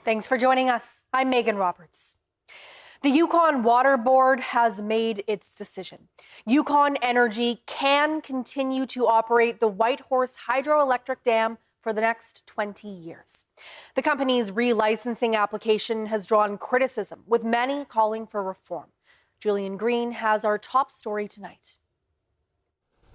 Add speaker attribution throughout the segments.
Speaker 1: Thanks for joining us. I'm Megan Roberts. The Yukon Water Board has made its decision. Yukon Energy can continue to operate the Whitehorse hydroelectric dam for the next 20 years. The company's relicensing application has drawn criticism, with many calling for reform. Julian Green has our top story tonight.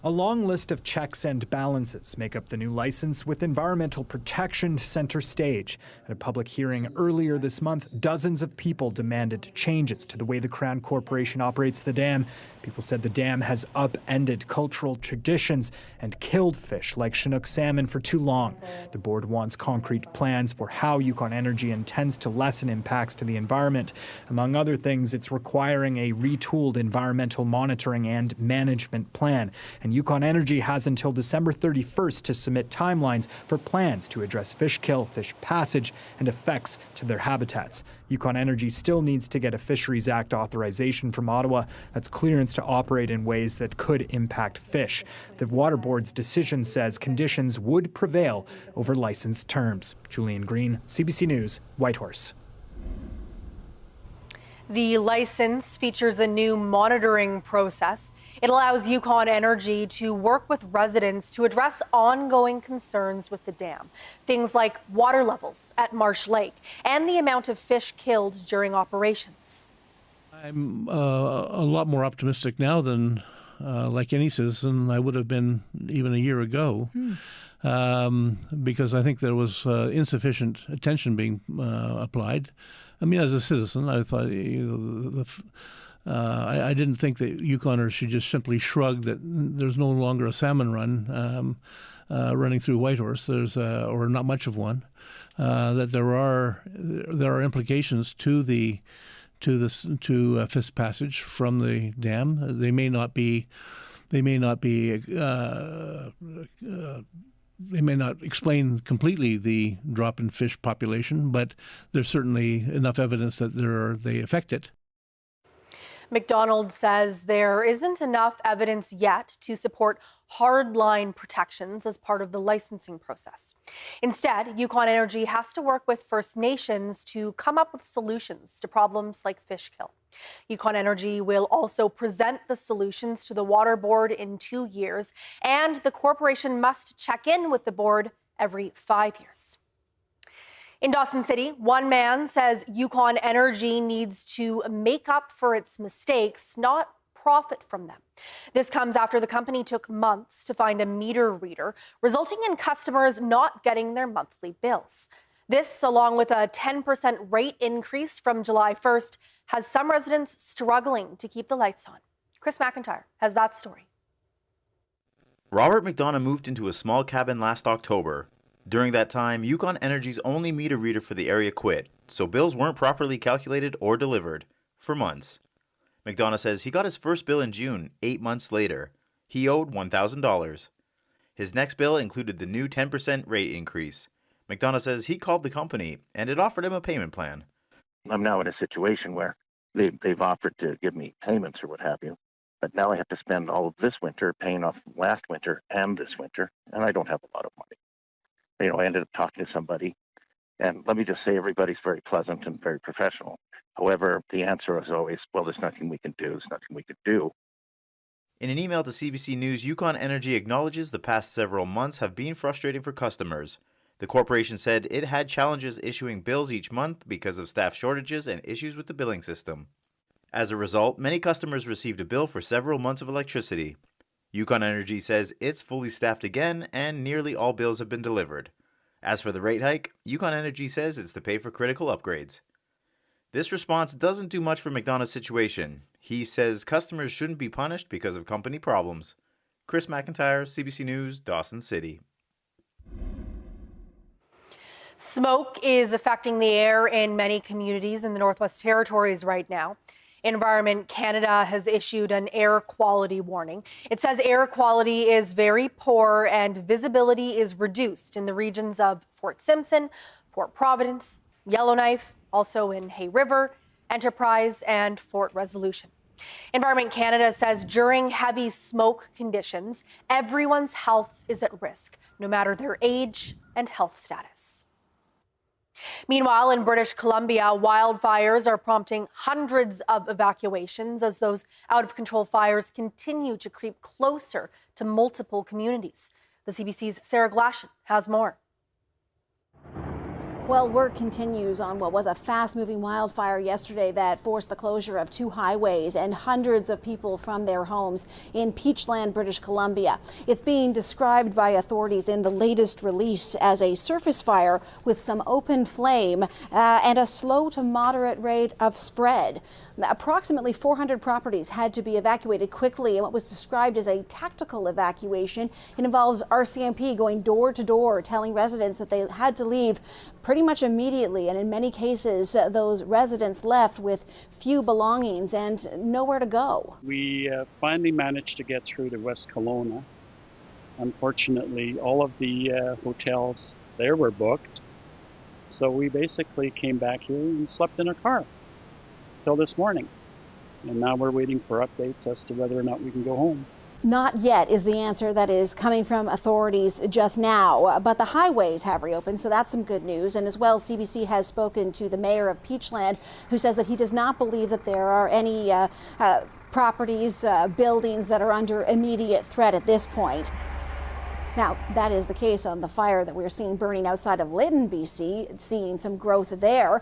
Speaker 2: A long list of checks and balances make up the new license, with environmental protection center stage. At a public hearing earlier this month, dozens of people demanded changes to the way the Crown Corporation operates the dam. People said the dam has upended cultural traditions and killed fish like Chinook salmon for too long. The board wants concrete plans for how Yukon Energy intends to lessen impacts to the environment. Among other things, it's requiring a retooled environmental monitoring and management plan. And Yukon Energy has until December 31st to submit timelines for plans to address fish kill, fish passage, and effects to their habitats. Yukon Energy still needs to get a Fisheries Act authorization from Ottawa. That's clearance to operate in ways that could impact fish. The Water Board's decision says conditions would prevail over license terms. Julian Green, CBC News, Whitehorse.
Speaker 1: The license features a new monitoring process. It allows Yukon Energy to work with residents to address ongoing concerns with the dam. Things like water levels at Marsh Lake and the amount of fish killed during operations.
Speaker 3: I'm a lot more optimistic now than, like any citizen, I would have been even a year ago. Because I think there was insufficient attention being applied. I mean, as a citizen, I thought, I didn't think that Yukoners should just simply shrug that there's no longer a salmon run running through Whitehorse. There's or not much of one. That there are implications to fish passage from the dam. They may not explain completely the drop in fish population, but there's certainly enough evidence that they affect it.
Speaker 1: McDonald says there isn't enough evidence yet to support hardline protections as part of the licensing process. Instead, Yukon Energy has to work with First Nations to come up with solutions to problems like fish kill. Yukon Energy will also present the solutions to the Water Board in 2 years, and the corporation must check in with the board every 5 years. In Dawson City, one man says Yukon Energy needs to make up for its mistakes, not profit from them. This comes after the company took months to find a meter reader, resulting in customers not getting their monthly bills. This, along with a 10% rate increase from July 1st, has some residents struggling to keep the lights on. Chris McIntyre has that story.
Speaker 4: Robert McDonough moved into a small cabin last October. During that time, Yukon Energy's only meter reader for the area quit, so bills weren't properly calculated or delivered for months. McDonough says he got his first bill in June, 8 months later. He owed $1,000. His next bill included the new 10% rate increase. McDonough says he called the company and it offered him a payment plan.
Speaker 5: I'm now in a situation where they've offered to give me payments or what have you, but now I have to spend all of this winter paying off last winter and this winter, and I don't have a lot of money. I ended up talking to somebody, and let me just say everybody's very pleasant and very professional. However, the answer is always, well, there's nothing we can do. There's nothing we could do.
Speaker 4: In an email to CBC News, Yukon Energy acknowledges the past several months have been frustrating for customers. The corporation said it had challenges issuing bills each month because of staff shortages and issues with the billing system. As a result, many customers received a bill for several months of electricity. Yukon Energy says it's fully staffed again and nearly all bills have been delivered. As for the rate hike, Yukon Energy says it's to pay for critical upgrades. This response doesn't do much for McDonough's situation. He says customers shouldn't be punished because of company problems. Chris McIntyre, CBC News, Dawson City.
Speaker 1: Smoke is affecting the air in many communities in the Northwest Territories right now. Environment Canada has issued an air quality warning. It says air quality is very poor and visibility is reduced in the regions of Fort Simpson, Fort Providence, Yellowknife, also in Hay River, Enterprise, and Fort Resolution. Environment Canada says during heavy smoke conditions, everyone's health is at risk, no matter their age and health status. Meanwhile, in British Columbia, wildfires are prompting hundreds of evacuations as those out-of-control fires continue to creep closer to multiple communities. The CBC's Sarah Glashan has more.
Speaker 6: Well, work continues on what was a fast-moving wildfire yesterday that forced the closure of 2 highways and hundreds of people from their homes in Peachland, British Columbia. It's being described by authorities in the latest release as a surface fire with some open flame and a slow to moderate rate of spread. Approximately 400 properties had to be evacuated quickly in what was described as a tactical evacuation. It involves RCMP going door to door, telling residents that they had to leave pretty much immediately, and in many cases those residents left with few belongings and nowhere to go.
Speaker 7: We finally managed to get through to West Kelowna. Unfortunately, all of the hotels there were booked, so we basically came back here and slept in a car till this morning, and now we're waiting for updates as to whether or not we can go home.
Speaker 6: Not yet is the answer that is coming from authorities just now, but the highways have reopened, so that's some good news. And as well, CBC has spoken to the mayor of Peachland, who says that he does not believe that there are any properties, buildings that are under immediate threat at this point. Now, that is the case on the fire that we're seeing burning outside of Lytton, BC, seeing some growth there.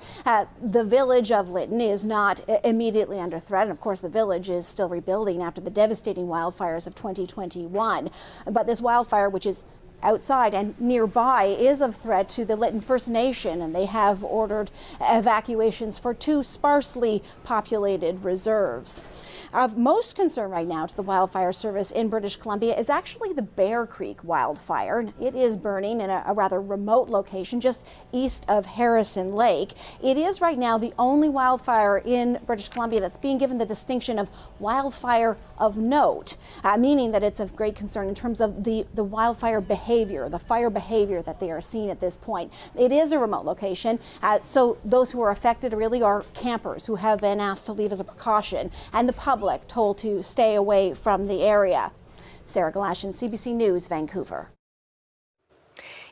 Speaker 6: The village of Lytton is not immediately under threat, and of course the village is still rebuilding after the devastating wildfires of 2021. But this wildfire, which is outside and nearby, is of threat to the Lytton First Nation, and they have ordered evacuations for 2 sparsely populated reserves. Of most concern right now to the wildfire service in British Columbia is actually the Bear Creek wildfire. It is burning in a rather remote location just east of Harrison Lake. It is right now the only wildfire in British Columbia that's being given the distinction of wildfire of note, meaning that it's of great concern in terms of the wildfire behavior, the fire behavior that they are seeing at this point. It is a remote location, so those who are affected really are campers who have been asked to leave as a precaution, and the public told to stay away from the area. Sarah Glashan, CBC News, Vancouver.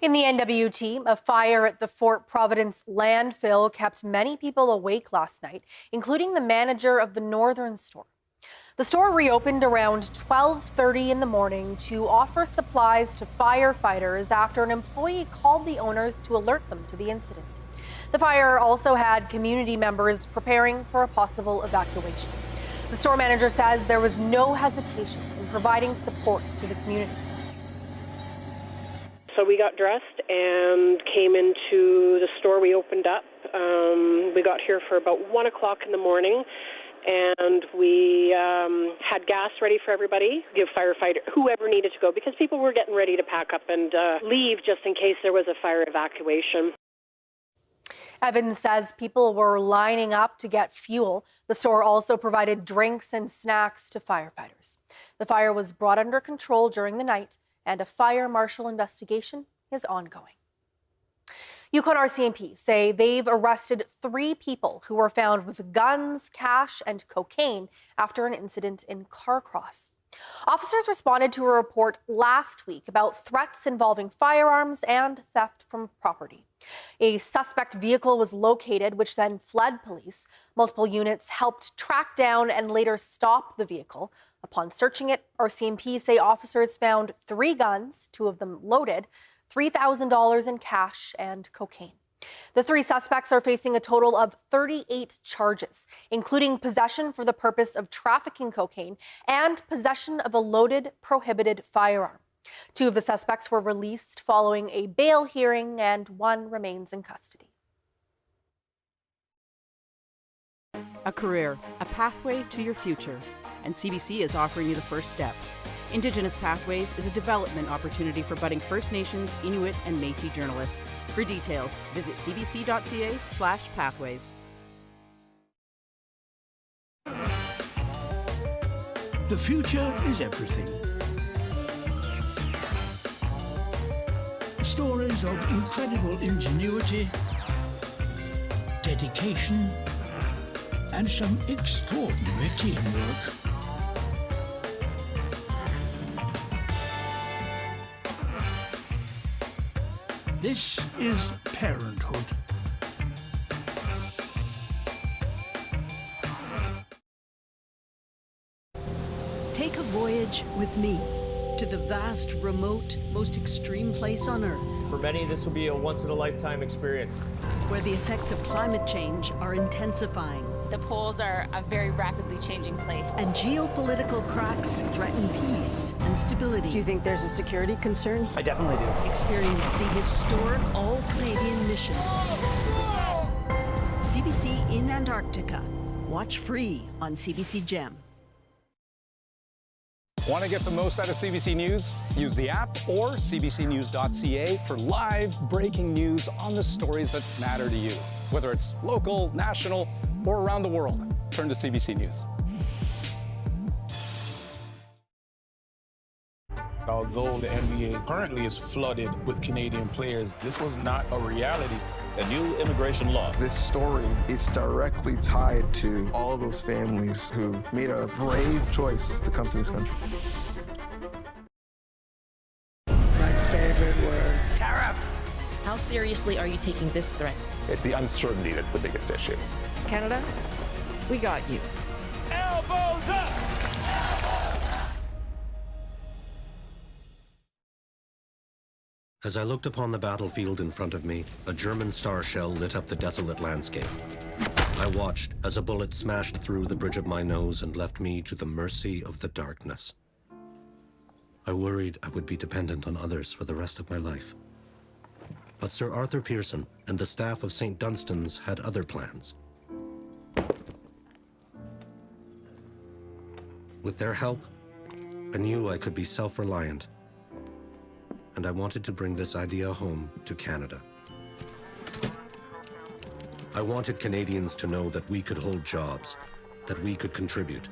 Speaker 1: In the NWT, a fire at the Fort Providence landfill kept many people awake last night, including the manager of the Northern store. The store reopened around 12:30 in the morning to offer supplies to firefighters after an employee called the owners to alert them to the incident. The fire also had community members preparing for a possible evacuation. The store manager says there was no hesitation in providing support to the community.
Speaker 8: So we got dressed and came into the store. We opened up. We got here for about 1 o'clock in the morning, and we had gas ready for everybody, give firefighter, whoever needed to go, because people were getting ready to pack up and leave just in case there was a fire evacuation.
Speaker 1: Evans says people were lining up to get fuel. The store also provided drinks and snacks to firefighters. The fire was brought under control during the night, and a fire marshal investigation is ongoing. Yukon RCMP say they've arrested 3 people who were found with guns, cash, and cocaine after an incident in Carcross. Officers responded to a report last week about threats involving firearms and theft from property. A suspect vehicle was located, which then fled police. Multiple units helped track down and later stop the vehicle. Upon searching it, RCMP say officers found 3 guns, 2 of them loaded, $3,000 in cash and cocaine. The 3 suspects are facing a total of 38 charges, including possession for the purpose of trafficking cocaine and possession of a loaded, prohibited firearm. 2 of the suspects were released following a bail hearing, and 1 remains in custody.
Speaker 9: A career, a pathway to your future. And CBC is offering you the first step. Indigenous Pathways is a development opportunity for budding First Nations, Inuit, and Métis journalists. For details, visit cbc.ca/pathways.
Speaker 10: The future is everything. Stories of incredible ingenuity, dedication, and some extraordinary teamwork. This is parenthood,
Speaker 11: Take a voyage with me to the vast, remote, most extreme place on Earth.
Speaker 12: For many, this will be a once-in-a-lifetime experience.
Speaker 11: Where the effects of climate change are intensifying.
Speaker 13: The poles are a very rapidly changing place.
Speaker 11: And geopolitical cracks threaten peace and stability.
Speaker 14: Do you think there's a security concern?
Speaker 12: I definitely do.
Speaker 11: Experience the historic all-Canadian mission. CBC in Antarctica. Watch free on CBC Gem.
Speaker 15: Want to get the most out of CBC News? Use the app or cbcnews.ca for live breaking news on the stories that matter to you. Whether it's local, national, or around the world, turn to CBC News.
Speaker 16: Although the NBA currently is flooded with Canadian players, this was not a reality.
Speaker 17: A new immigration law.
Speaker 18: This story, it's directly tied to all those families who made a brave choice to come to this country.
Speaker 19: My favorite word.
Speaker 20: Tariff! How seriously are you taking this threat?
Speaker 15: It's the uncertainty that's the biggest issue.
Speaker 19: Canada, we got you.
Speaker 12: Elbows up!
Speaker 21: As I looked upon the battlefield in front of me, a German star shell lit up the desolate landscape. I watched as a bullet smashed through the bridge of my nose and left me to the mercy of the darkness. I worried I would be dependent on others for the rest of my life. But Sir Arthur Pearson and the staff of St. Dunstan's had other plans. With their help, I knew I could be self-reliant, and I wanted to bring this idea home to Canada. I wanted Canadians to know that we could hold jobs, that we could contribute,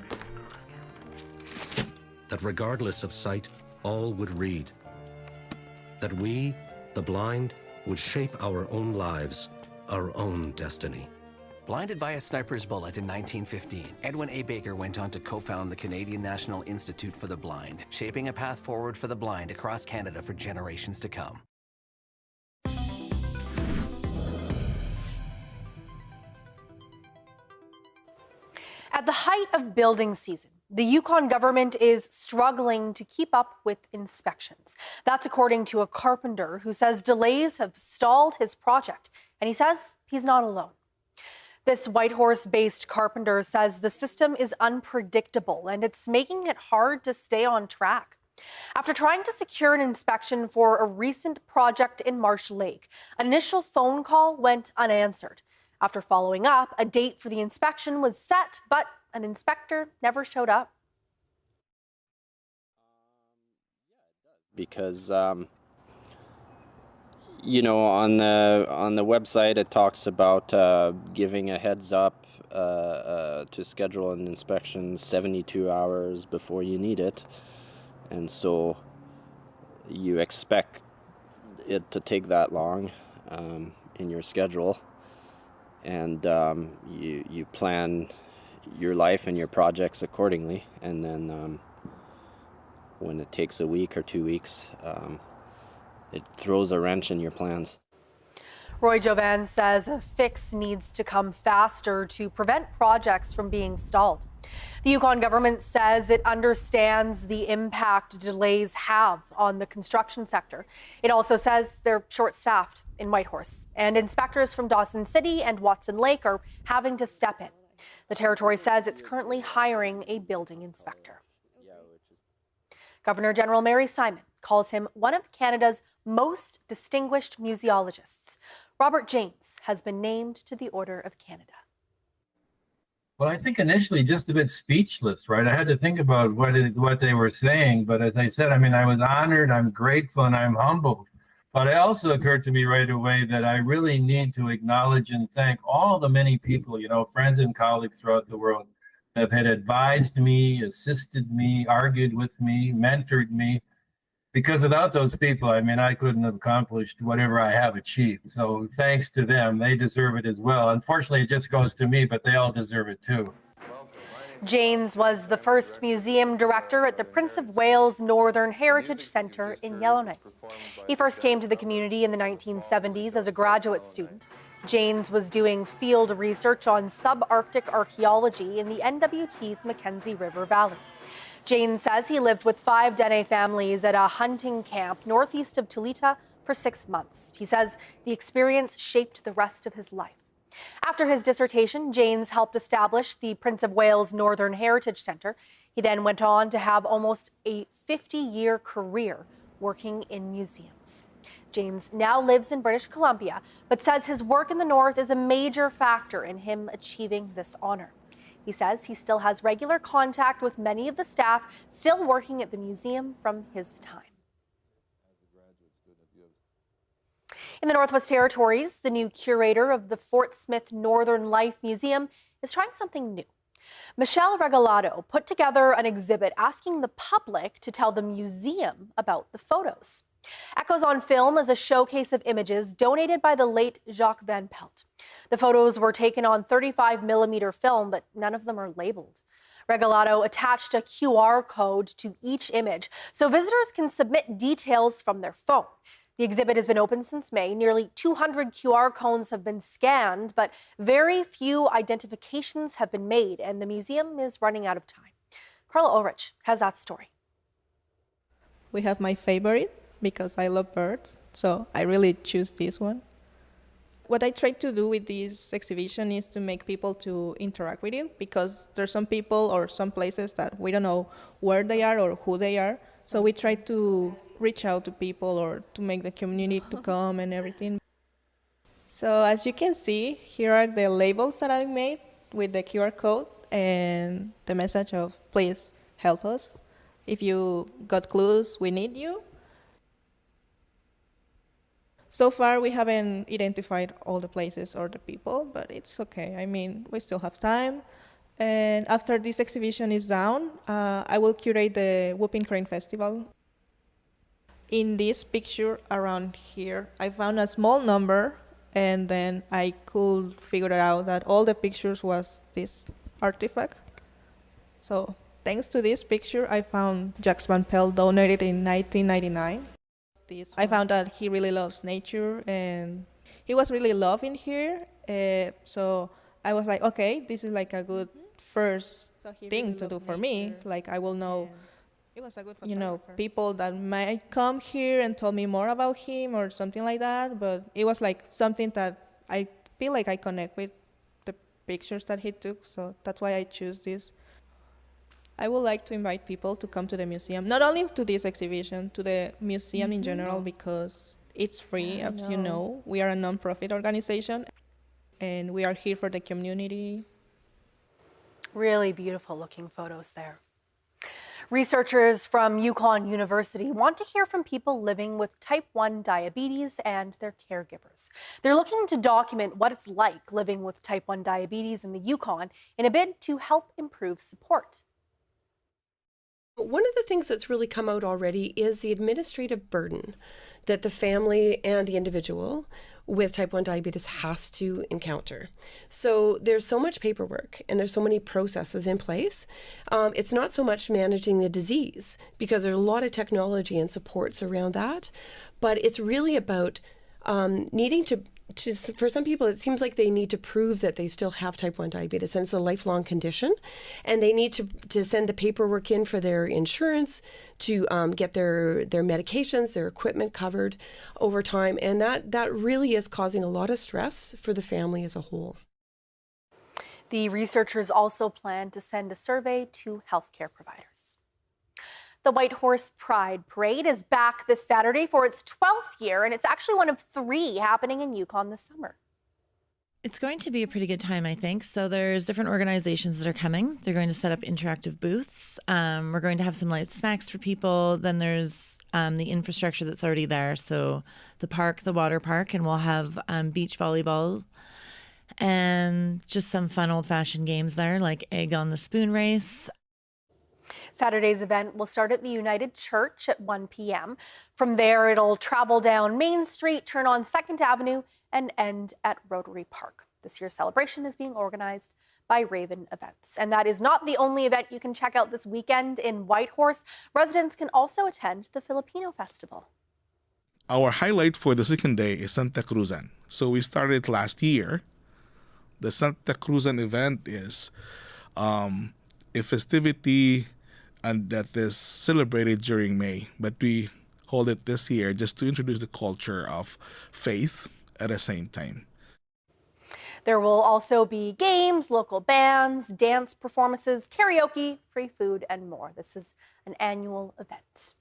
Speaker 21: that regardless of sight, all would read, that we, the blind, would shape our own lives, our own destiny.
Speaker 22: Blinded by a sniper's bullet in 1915, Edwin A. Baker went on to co-found the Canadian National Institute for the Blind, shaping a path forward for the blind across Canada for generations to come.
Speaker 1: At the height of building season, the Yukon government is struggling to keep up with inspections. That's according to a carpenter who says delays have stalled his project, and he says he's not alone. This Whitehorse-based carpenter says the system is unpredictable and it's making it hard to stay on track. After trying to secure an inspection for a recent project in Marsh Lake, an initial phone call went unanswered. After following up, a date for the inspection was set, but an inspector never showed up.
Speaker 23: Because you know, on the website it talks about giving a heads up to schedule an inspection 72 hours before you need it, and so you expect it to take that long in your schedule, and you plan your life and your projects accordingly, and then when it takes a week or 2 weeks, it throws a wrench in your plans.
Speaker 1: Roy Jovan says a fix needs to come faster to prevent projects from being stalled. The Yukon government says it understands the impact delays have on the construction sector. It also says they're short-staffed in Whitehorse, and inspectors from Dawson City and Watson Lake are having to step in. The territory says it's currently hiring a building inspector. Governor General Mary Simon calls him one of Canada's most distinguished museologists. Robert James has been named to the Order of Canada.
Speaker 24: Well, I think initially just a bit speechless, right? I had to think about what they were saying, but as I said, I mean, I was honored, I'm grateful, and I'm humbled. But it also occurred to me right away that I really need to acknowledge and thank all the many people, you know, friends and colleagues throughout the world that had advised me, assisted me, argued with me, mentored me. Because without those people, I mean, I couldn't have accomplished whatever I have achieved. So thanks to them, they deserve it as well. Unfortunately, it just goes to me, but they all deserve it too.
Speaker 1: James was the first museum director at the Prince of Wales Northern Heritage Centre in Yellowknife. He first came to the community in the 1970s as a graduate student. Janes was doing field research on subarctic archaeology in the NWT's Mackenzie River Valley. Janes says he lived with 5 Dene families at a hunting camp northeast of Tulita for 6 months. He says the experience shaped the rest of his life. After his dissertation, Janes helped establish the Prince of Wales Northern Heritage Centre. He then went on to have almost a 50-year career working in museums. Janes now lives in British Columbia, but says his work in the North is a major factor in him achieving this honor. He says he still has regular contact with many of the staff still working at the museum from his time. In the Northwest Territories, the new curator of the Fort Smith Northern Life Museum is trying something new. Michelle Regalado put together an exhibit asking the public to tell the museum about the photos. Echoes on Film is a showcase of images donated by the late Jacques Van Pelt. The photos were taken on 35mm film, but none of them are labeled. Regalado attached a QR code to each image so visitors can submit details from their phone. The exhibit has been open since May. Nearly 200 QR codes have been scanned, but very few identifications have been made, and the museum is running out of time. Carla Ulrich has that story.
Speaker 2: We have my favorite because I love birds, so I really choose this one. What I try to do with this exhibition is to make people to interact with it, because there's some people or some places that we don't know where they are or who they are. So we try to reach out to people or to make the community to come and everything. So as you can see, here are the labels that I made with the QR code and the message of please help us. If you got clues, we need you. So far, we haven't identified all the places or the people, but it's okay. I mean, we still have time. And after this exhibition is done, I will curate the Whooping Crane Festival. In this picture around here, I found a small number, and then I could figure out that all the pictures was this artifact. So thanks to this picture, I found Jacques Van Pelt donated in 1999. I found that he really loves nature, and he was really loving here. So I was like, okay, this is like a good first thing to do for me. Like I will know, people that might come here and tell me more about him or something like that. But it was like something that I feel like I connect with the pictures that he took. So that's why I choose this. I would like to invite people to come to the museum, not only to this exhibition, to the museum in general, because it's free, as you know. We are a non-profit organization, and we are here for the community.
Speaker 1: Really beautiful looking photos there. Researchers from Yukon University want to hear from people living with type 1 diabetes and their caregivers. They're looking to document what it's like living with type 1 diabetes in the Yukon in a bid to help improve support.
Speaker 3: One of the things that's really come out already is the administrative burden that the family and the individual with type 1 diabetes has to encounter. So there's so much paperwork and there's so many processes in place. It's not so much managing the disease, because there's a lot of technology and supports around that, but it's really about needing to, for some people, it seems like they need to prove that they still have type 1 diabetes, and it's a lifelong condition, and they need to send the paperwork in for their insurance to get their medications, their equipment covered over time, and that really is causing a lot of stress for the family as a whole.
Speaker 1: The researchers also plan to send a survey to healthcare providers. The White Horse Pride Parade is back this Saturday for its 12th year, and it's actually one of 3 happening in Yukon this summer.
Speaker 4: It's going to be a pretty good time, I think. So there's different organizations that are coming. They're going to set up interactive booths. We're going to have some light snacks for people. Then there's the infrastructure that's already there. So the park, the water park, and we'll have beach volleyball and just some fun old-fashioned games there, like egg on the spoon race.
Speaker 1: Saturday's event will start at the United Church at 1 p.m. From there, it'll travel down Main Street, turn on 2nd Avenue, and end at Rotary Park. This year's celebration is being organized by Raven Events. And that is not the only event you can check out this weekend in Whitehorse. Residents can also attend the Filipino Festival.
Speaker 5: Our highlight for the second day is Santa Cruzan. So we started last year. The Santa Cruzan event is a festivity and that is celebrated during May, but we hold it this year just to introduce the culture of faith at the same time.
Speaker 1: There will also be games, local bands, dance performances, karaoke, free food, and more. This is an annual event.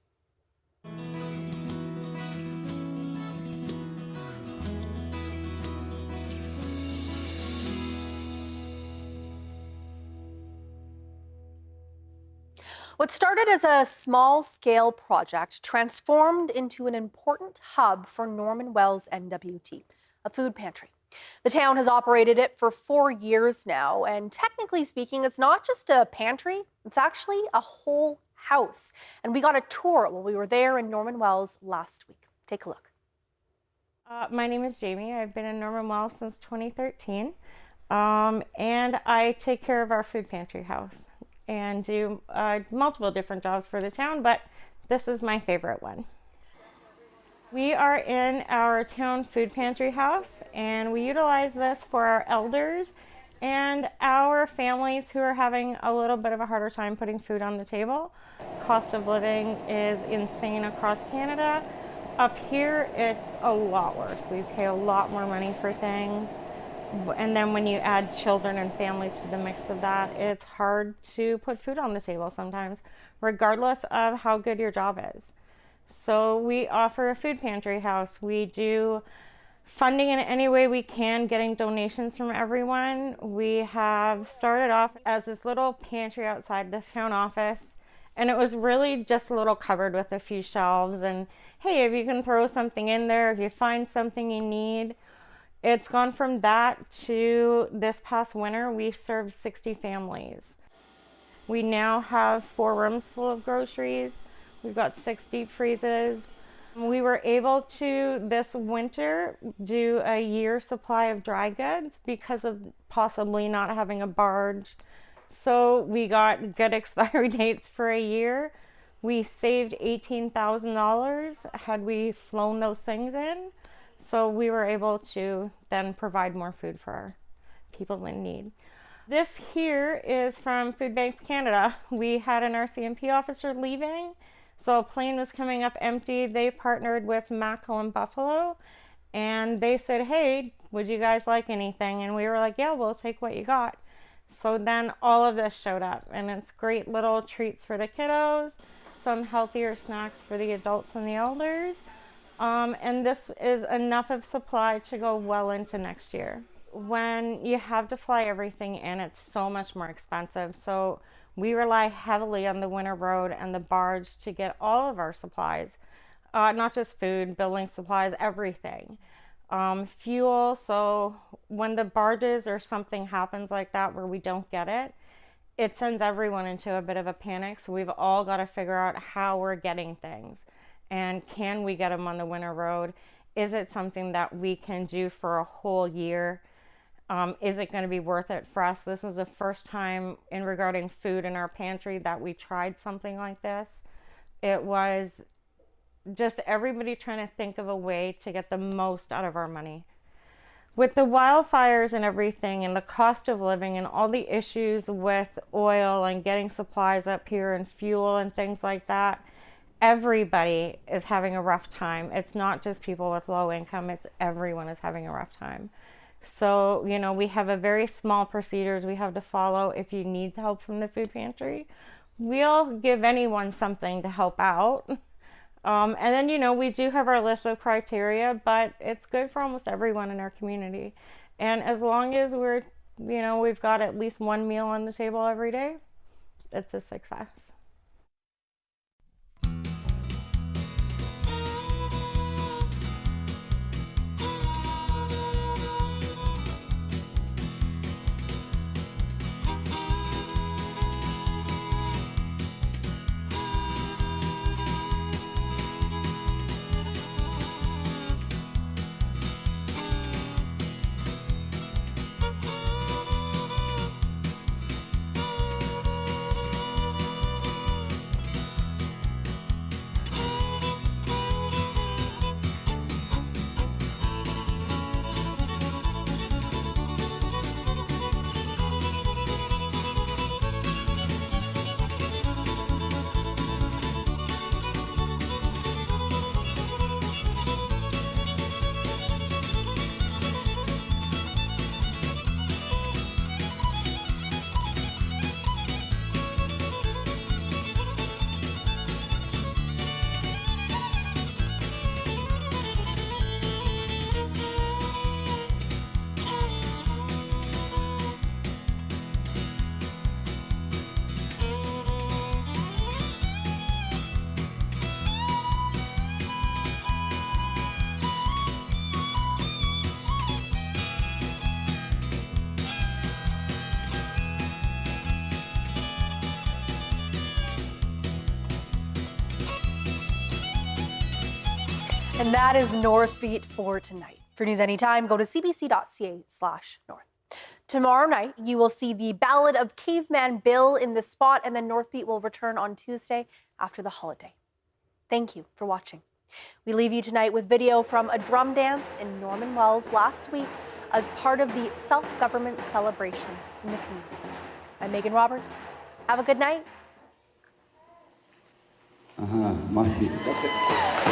Speaker 1: What started as a small-scale project transformed into an important hub for Norman Wells NWT, a food pantry. The town has operated it for 4 years now, and technically speaking, it's not just a pantry, it's actually a whole house. And we got a tour while we were there in Norman Wells last week. Take a look.
Speaker 6: My name is Jamie. I've been in Norman Wells since 2013, and I take care of our food pantry house and do multiple different jobs for the town, but this is my favorite one. We are in our town food pantry house, and we utilize this for our elders and our families who are having a little bit of a harder time putting food on the table. Cost of living is insane across Canada. Up here, it's a lot worse. We pay a lot more money for things. And then when you add children and families to the mix of that, it's hard to put food on the table sometimes, regardless of how good your job is. So we offer a food pantry house. We do funding in any way we can, getting donations from everyone. We have started off as this little pantry outside the town office, and it was really just a little cupboard with a few shelves. And hey, if you can throw something in there, if you find something you need. It's gone from that to this past winter, we served 60 families. We now have 4 rooms full of groceries. We've got 6 deep freezes. We were able to, this winter, do a year's supply of dry goods because of possibly not having a barge. So we got good expiry dates for a year. We saved $18,000 had we flown those things in. So we were able to then provide more food for our people in need. This here is from Food Banks Canada. We had an RCMP officer leaving, so a plane was coming up empty. They partnered with Macco and Buffalo, and they said, hey, would you guys like anything? And we were like, yeah, we'll take what you got. So then all of this showed up, and it's great little treats for the kiddos, some healthier snacks for the adults and the elders. And this is enough of supply to go well into next year. When you have to fly everything in, it's so much more expensive. So we rely heavily on the winter road and the barge to get all of our supplies, not just food, building supplies, everything. Fuel, so when the barges or something happens like that where we don't get it, it sends everyone into a bit of a panic. So we've all got to figure out how we're getting things. And can we get them on the winter road? Is it something that we can do for a whole year? Is it going to be worth it for us? This was the first time in regarding food in our pantry that we tried something like this. It was just everybody trying to think of a way to get the most out of our money. With the wildfires and everything and the cost of living and all the issues with oil and getting supplies up here and fuel and things like that, everybody is having a rough time. It's not just people with low income, it's everyone is having a rough time. So, you know, we have a very small procedures we have to follow if you need help from the food pantry. We'll give anyone something to help out. And then, you know, we do have our list of criteria, but it's good for almost everyone in our community. And as long as we're, you know, we've got at least one meal on the table every day, it's a success.
Speaker 1: And that is Northbeat for tonight. For news anytime, go to cbc.ca/north. Tomorrow night, you will see the Ballad of Caveman Bill in the spot, and then Northbeat will return on Tuesday after the holiday. Thank you for watching. We leave you tonight with video from a drum dance in Norman Wells last week as part of the self-government celebration in the community. I'm Megan Roberts. Have a good night.
Speaker 7: Masih.